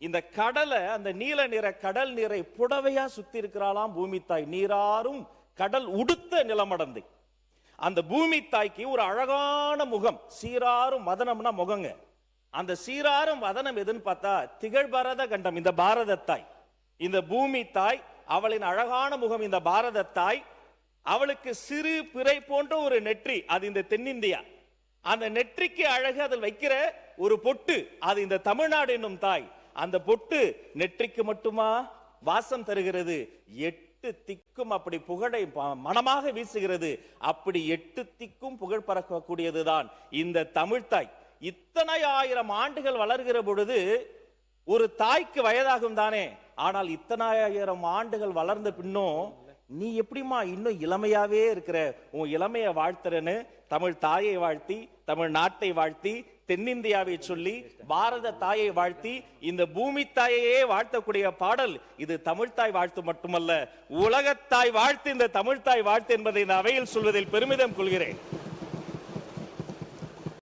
இந்த கடலை, அந்த நீல நிற கடல் நீரை புடவையா சுத்தி இருக்கிறாளாம் பூமி தாய். நீராறும் கடல் உடுத்த நிலமடந்தை. அந்த பூமி தாய்க்கு ஒரு அழகான முகம். சீராரும் வதனம்னா முகங்க. அந்த சீராரும் வதனம் எதுன்னு பார்த்தா திகழ் பாரத கண்டம். இந்த பாரத தாய், இந்த பூமி தாய், அவளின் அழகான முகம் இந்த பாரத தாய். அவளுக்கு சிறு பிறை போன்ற ஒரு நெற்றி, அது இந்த தென்னிந்தியா. அந்த நெற்றிக்கு அழகு, அதில் வைக்கிற ஒரு பொட்டு, அது இந்த தமிழ்நாடு என்னும் தாய். அந்த பொட்டு நெற்றிக்கு மட்டுமா வாசம் தருகிறது, 8 திக்கும் அப்படி புகழை மனமாக வீசுகிறது. அப்படி 8 திக்கும் புகழ் பறக்கக்கூடியதுதான் இந்த தமிழ்தாய். இத்தனை ஆயிரம் ஆண்டுகள் வளர்கிற பொழுது ஒரு தாய்க்கு வயதாகும் தானே. ஆனால் இத்தனை ஆயிரம் ஆண்டுகள் வளர்ந்த பின்னும் நீ எப்படிமா இன்னும் இளமையாவே இருக்கிற, உன் இளமையை வாழ்த்துறன்னு தமிழ் தாயை வாழ்த்தி, தமிழ் நாட்டை வாழ்த்தி, தென்னிந்தியாவை சொல்லி, பாரத தாயை வாழ்த்தி, இந்த பூமி தாயையே வாழ்த்தக்கூடிய பாடல் இது தமிழ்தாய் வாழ்த்து மட்டுமல்ல, உலகத்தாய் வாழ்த்து இந்த தமிழ்தாய் வாழ்த்து என்பதை இந்த அவையில் சொல்வதில் பெருமிதம் கொள்கிறேன்.